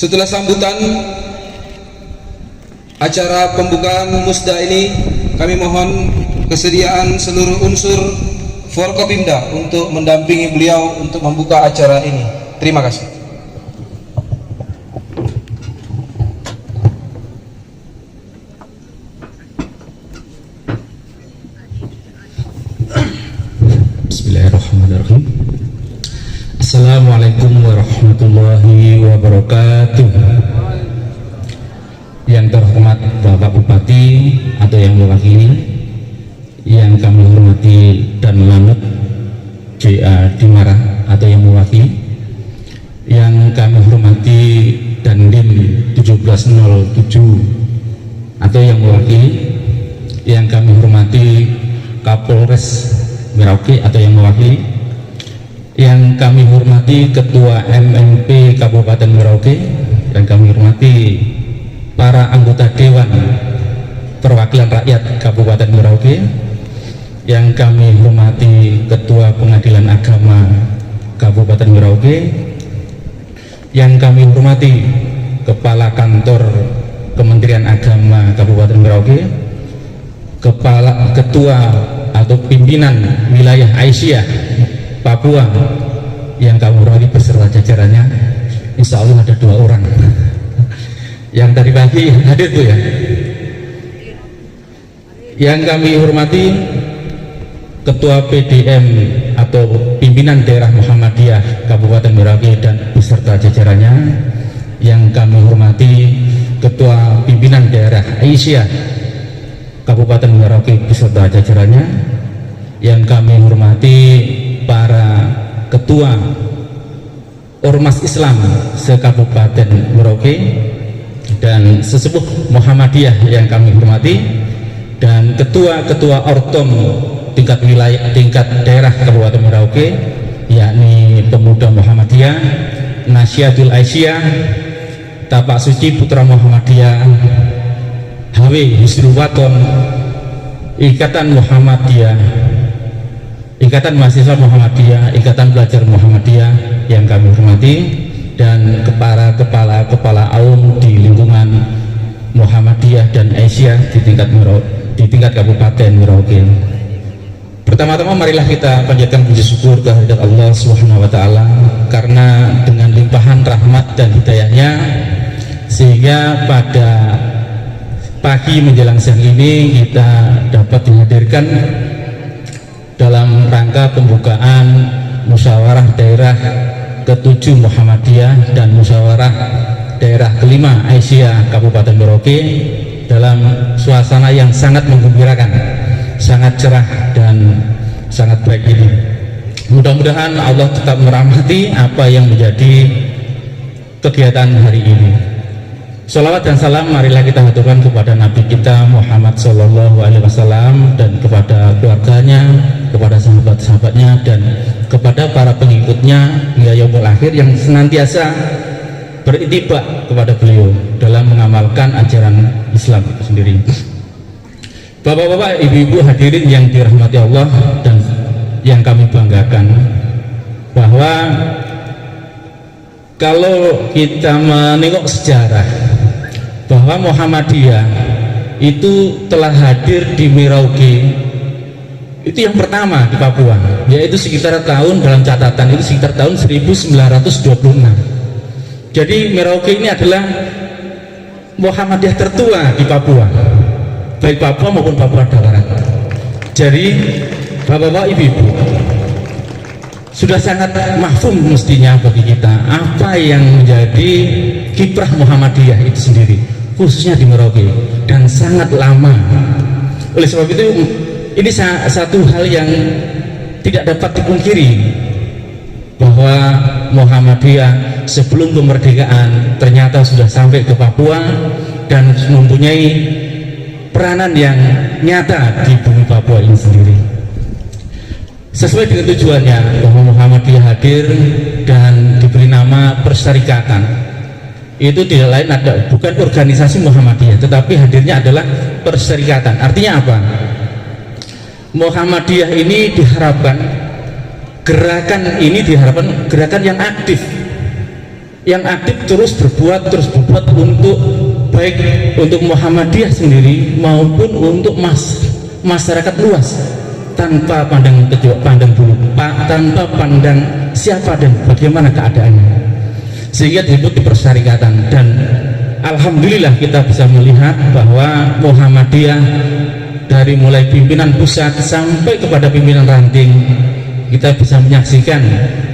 Setelah sambutan acara pembukaan musda ini, kami mohon kesediaan seluruh unsur Forkopimda untuk mendampingi beliau untuk membuka acara ini. Terima kasih. Bismillahirrahmanirrahim. Assalamualaikum warahmatullahi wabarakatuh. Yang terhormat Bapak Bupati atau yang mewakili, yang kami hormati dan Lanut JA Dimara atau yang mewakili, yang kami hormati Dandim 1707 atau yang mewakili, yang kami hormati Kapolres Merauke atau yang mewakili, yang kami hormati Ketua MMP Kabupaten Merauke, dan kami hormati para anggota Dewan Perwakilan Rakyat Kabupaten Merauke, yang kami hormati Ketua Pengadilan Agama Kabupaten Merauke, yang kami hormati Kepala Kantor Kementerian Agama Kabupaten Merauke, Ketua atau Pimpinan Wilayah Aisyah Papua yang kami hormati beserta jajarannya. Insya Allah ada 2 orang yang tadi pagi hadir tuh ya. Yang kami hormati Ketua PDM atau Pimpinan Daerah Muhammadiyah Kabupaten Merauke dan beserta jajarannya. Yang kami hormati Ketua Pimpinan Daerah Aisyah Kabupaten Merauke beserta jajarannya. Yang kami hormati para ketua Ormas Islam se-Kabupaten Merauke dan sesepuh Muhammadiyah yang kami hormati, dan ketua-ketua Ortom tingkat wilayah, tingkat daerah Kabupaten Merauke, yakni Pemuda Muhammadiyah, Nasyidul Aisyah, Tapak Suci Putra Muhammadiyah, HW Husnul Waton, Ikatan Muhammadiyah, Ikatan Mahasiswa Muhammadiyah, Ikatan Pelajar Muhammadiyah yang kami hormati, dan para kepala aum di lingkungan Muhammadiyah dan Aisyah di tingkat Kabupaten Merauke. Pertama-tama marilah kita panjatkan puji syukur kehadirat Allah Subhanahu wa taala, karena dengan limpahan rahmat dan hidayahnya sehingga pada pagi menjelang siang ini kita dapat dihadirkan dalam rangka pembukaan musyawarah daerah ke-7 Muhammadiyah dan musyawarah daerah ke-5 Aisyah Kabupaten Merauke dalam suasana yang sangat menggembirakan, sangat cerah dan sangat baik ini. Mudah-mudahan Allah tetap merahmati apa yang menjadi kegiatan hari ini. Salawat dan salam marilah kita haturkan kepada Nabi kita Muhammad SAW dan kepada keluarganya, kepada sahabat-sahabatnya, dan kepada para pengikutnya hingga yaumul akhir yang senantiasa berintibak kepada beliau dalam mengamalkan ajaran Islam itu sendiri. Bapak-bapak, ibu-ibu hadirin yang dirahmati Allah dan yang kami banggakan, bahwa kalau kita menengok sejarah bahwa Muhammadiyah itu telah hadir di Merauke itu yang pertama di Papua, yaitu sekitar tahun, dalam catatan itu sekitar tahun 1926. Jadi Merauke ini adalah Muhammadiyah tertua di Papua, baik Papua maupun Papua Barat. Jadi bapak-bapak, ibu-ibu, sudah sangat mahfum mestinya bagi kita apa yang menjadi kiprah Muhammadiyah itu sendiri, khususnya di Merauke, dan sangat lama. Oleh sebab itu ini satu hal yang tidak dapat dipungkiri, bahwa Muhammadiyah sebelum kemerdekaan ternyata sudah sampai ke Papua dan mempunyai peranan yang nyata di bumi Papua ini sendiri. Sesuai dengan tujuannya, bahwa Muhammadiyah hadir dan diberi nama Perserikatan. Itu tidak lain bukan organisasi Muhammadiyah, tetapi hadirnya adalah perserikatan. Artinya apa? Muhammadiyah ini diharapkan, gerakan ini diharapkan gerakan yang aktif, yang aktif terus berbuat untuk baik untuk Muhammadiyah sendiri maupun untuk masyarakat luas, tanpa pandang bulu, tanpa pandang siapa dan bagaimana keadaannya, sehingga disebut di persyarikatan. Dan alhamdulillah kita bisa melihat bahwa Muhammadiyah dari mulai pimpinan pusat sampai kepada pimpinan ranting, kita bisa menyaksikan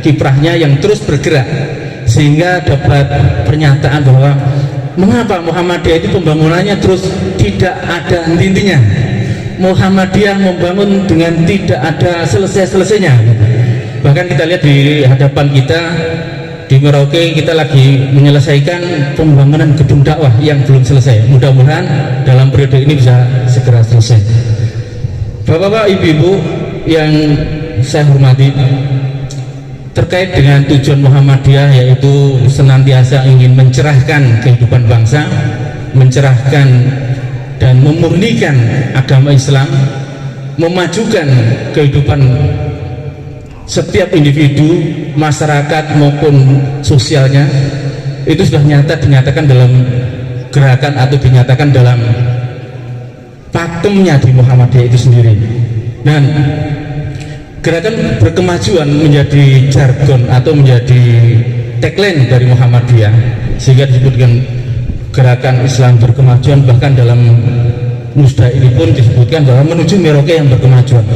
kiprahnya yang terus bergerak, sehingga dapat pernyataan bahwa mengapa Muhammadiyah itu pembangunannya terus tidak ada henti-hentinya. Muhammadiyah membangun dengan tidak ada selesai-selesainya. Bahkan kita lihat di hadapan kita di Merauke, kita lagi menyelesaikan pembangunan gedung dakwah yang belum selesai. Mudah-mudahan dalam periode ini bisa segera selesai. Bapak-bapak, ibu-ibu yang saya hormati, terkait dengan tujuan Muhammadiyah, yaitu senantiasa ingin mencerahkan kehidupan bangsa, mencerahkan dan memurnikan agama Islam, memajukan kehidupan setiap individu, masyarakat maupun sosialnya, itu sudah dinyatakan dalam gerakan atau dinyatakan dalam pakemnya di Muhammadiyah itu sendiri. Dan gerakan berkemajuan menjadi jargon atau menjadi tagline dari Muhammadiyah, sehingga disebut dengan gerakan Islam berkemajuan. Bahkan dalam musda ini pun disebutkan bahwa menuju Merauke yang berkemajuan.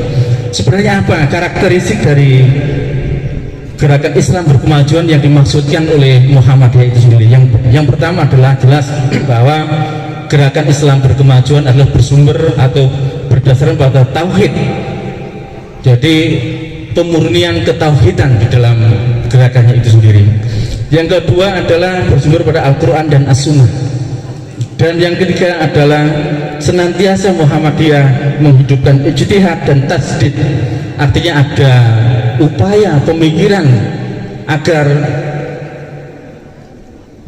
Sebenarnya apa karakteristik dari gerakan Islam berkemajuan yang dimaksudkan oleh Muhammadiyah itu sendiri? Yang pertama adalah jelas bahwa gerakan Islam berkemajuan adalah bersumber atau berdasarkan pada tauhid. Jadi pemurnian ketauhidan di dalam gerakannya itu sendiri. Yang kedua adalah bersumber pada Al-Quran dan As-Sunnah. Dan yang ketiga adalah senantiasa Muhammadiyah menghidupkan ijtihad dan tasdid. Artinya ada upaya pemikiran agar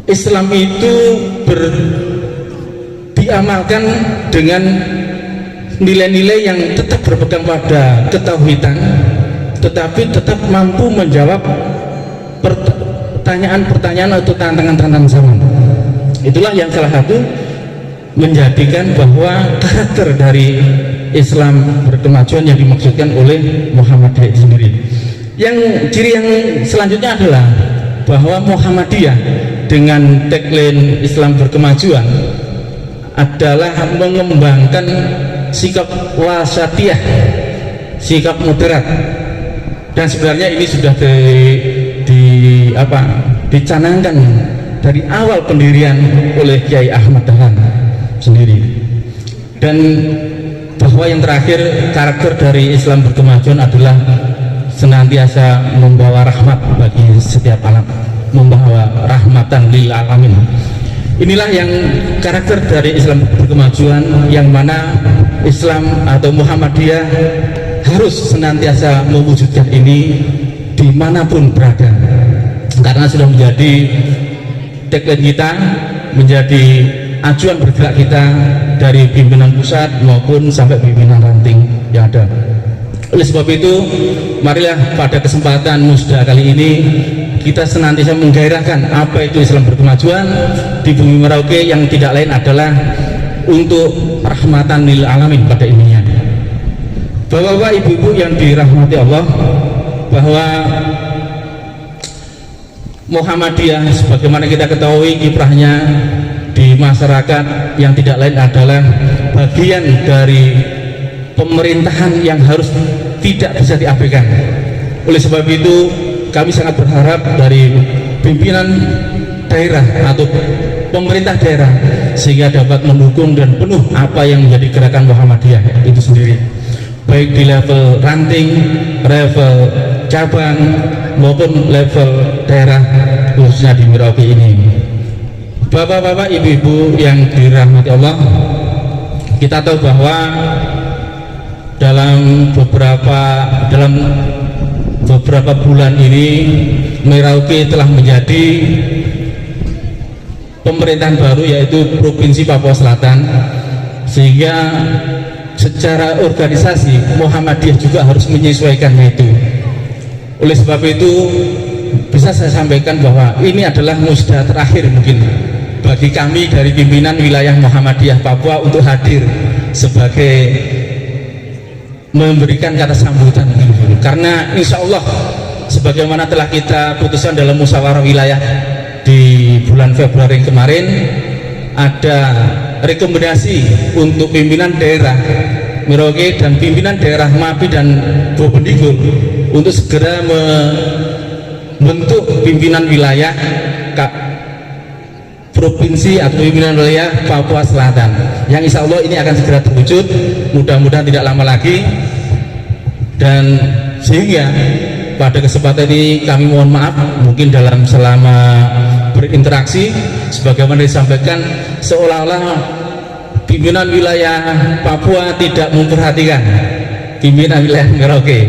Islam itu diamalkan dengan nilai-nilai yang tetap berpegang pada ketauhidan, tetapi tetap mampu menjawab pertanyaan-pertanyaan atau tantangan-tantangan zaman. Itulah yang salah satu menjadikan bahwa karakter dari Islam berkemajuan yang dimaksudkan oleh Muhammadiyah itu sendiri. Yang ciri yang selanjutnya adalah bahwa Muhammadiyah dengan tagline Islam berkemajuan adalah mengembangkan sikap wasatiyah, sikap moderat. Dan sebenarnya ini sudah dicanangkan dari awal pendirian oleh Kiai Ahmad Dahlan sendiri. Dan bahwa yang terakhir, karakter dari Islam berkemajuan adalah senantiasa membawa rahmat bagi setiap alam, membawa rahmatan lil alamin. Inilah yang karakter dari Islam berkemajuan, yang mana Islam atau Muhammadiyah harus senantiasa mewujudkan ini dimanapun berada, karena sudah menjadi tagline kita, menjadi acuan bergerak kita dari pimpinan pusat maupun sampai pimpinan ranting yang ada. Oleh sebab itu, marilah pada kesempatan musda kali ini kita senantiasa menggairahkan apa itu Islam berkemajuan di bumi Merauke, yang tidak lain adalah untuk rahmatan lil alamin pada intinya. Bapak-bapak, ibu-ibu yang dirahmati Allah, bahwa Muhammadiyah sebagaimana kita ketahui kiprahnya di masyarakat yang tidak lain adalah bagian dari pemerintahan yang harus tidak bisa diabaikan. Oleh sebab itu, kami sangat berharap dari pimpinan daerah atau pemerintah daerah sehingga dapat mendukung dan penuh apa yang menjadi gerakan Muhammadiyah itu sendiri, baik di level ranting, level cabang maupun level daerah, khususnya di Merauke ini. Bapak-bapak, ibu-ibu yang dirahmati Allah, kita tahu bahwa dalam beberapa bulan ini Merauke telah menjadi pemerintahan baru, yaitu Provinsi Papua Selatan, sehingga secara organisasi Muhammadiyah juga harus menyesuaikannya itu. Oleh sebab itu, bisa bisa saya sampaikan bahwa ini adalah musda terakhir mungkin bagi kami dari pimpinan wilayah Muhammadiyah Papua untuk hadir sebagai memberikan kata sambutan, karena insya Allah sebagaimana telah kita putuskan dalam musyawarah wilayah di bulan Februari kemarin, ada rekomendasi untuk pimpinan daerah Merauke dan pimpinan daerah Mapi dan Bovendigul untuk segera membentuk pimpinan wilayah provinsi atau pimpinan wilayah Papua Selatan, yang insya Allah ini akan segera terwujud, mudah-mudahan tidak lama lagi. Dan sehingga pada kesempatan ini kami mohon maaf mungkin dalam selama berinteraksi sebagaimana disampaikan seolah-olah pimpinan wilayah Papua tidak memperhatikan pimpinan wilayah Merauke.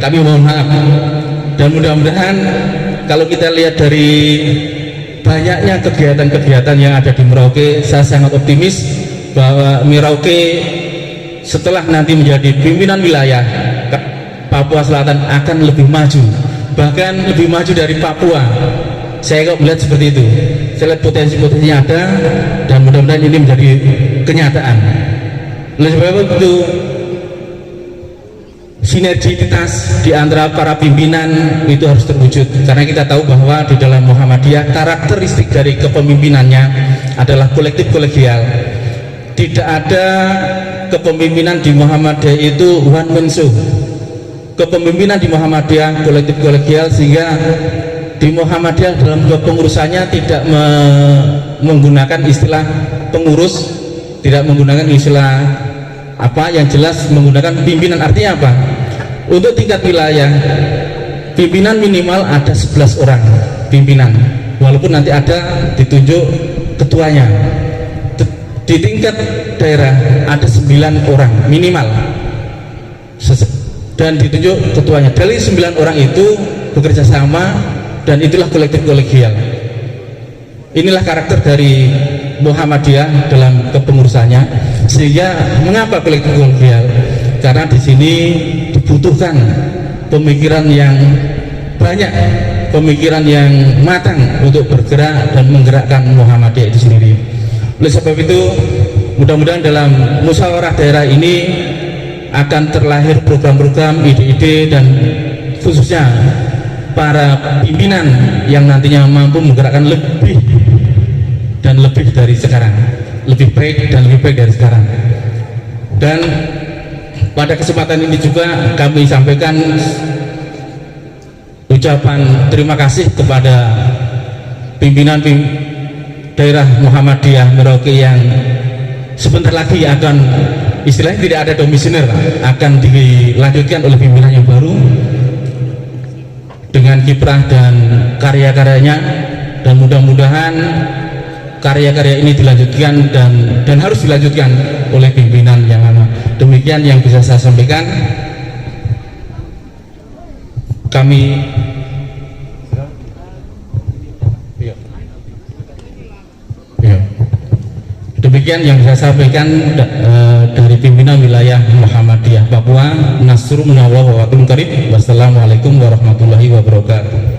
Kami mohon maaf, dan mudah-mudahan kalau kita lihat dari banyaknya kegiatan-kegiatan yang ada di Merauke, saya sangat optimis bahwa Merauke setelah nanti menjadi pimpinan wilayah Papua Selatan akan lebih maju, bahkan lebih maju dari Papua. Saya kok melihat seperti itu. Saya lihat potensi-potensinya ada, dan mudah-mudahan ini menjadi kenyataan. Oleh sebab itu, sinergitas di antara para pimpinan itu harus terwujud, karena kita tahu bahwa di dalam Muhammadiyah karakteristik dari kepemimpinannya adalah kolektif kolegial. Tidak ada kepemimpinan di Muhammadiyah itu one man show. Kepemimpinan di Muhammadiyah kolektif kolegial, sehingga di Muhammadiyah dalam kepengurusannya tidak menggunakan istilah pengurus, tidak menggunakan istilah apa, yang jelas menggunakan pimpinan. Artinya apa? Untuk tingkat wilayah pimpinan minimal ada 11 orang pimpinan, walaupun nanti ada ditunjuk ketuanya. Di tingkat daerah ada 9 orang minimal dan ditunjuk ketuanya. Dari 9 orang itu bekerja sama, dan itulah kolektif kolegial. Inilah karakter dari Muhammadiyah dalam kepengurusannya. Sehingga mengapa kolektif kolegial? Karena di sini dibutuhkan pemikiran yang banyak, pemikiran yang matang untuk bergerak dan menggerakkan Muhammadiyah itu sendiri. Oleh sebab itu, mudah-mudahan dalam musyawarah daerah ini akan terlahir program-program, ide-ide, dan khususnya para pimpinan yang nantinya mampu menggerakkan lebih dan lebih dari sekarang, lebih baik dan lebih baik dari sekarang. Dan pada kesempatan ini juga kami sampaikan ucapan terima kasih kepada pimpinan daerah Muhammadiyah Merauke yang sebentar lagi akan, istilahnya tidak ada komisioner, akan dilanjutkan oleh pimpinan yang baru dengan kiprah dan karya-karyanya, dan mudah-mudahan karya-karya ini dilanjutkan dan harus dilanjutkan oleh pimpinan yang lama. Demikian yang bisa saya sampaikan. Kami demikian yang bisa saya sampaikan dari pimpinan wilayah Muhammadiyah Papua. Nasrun minallah wa watum karib. Wassalamualaikum warahmatullahi wabarakatuh.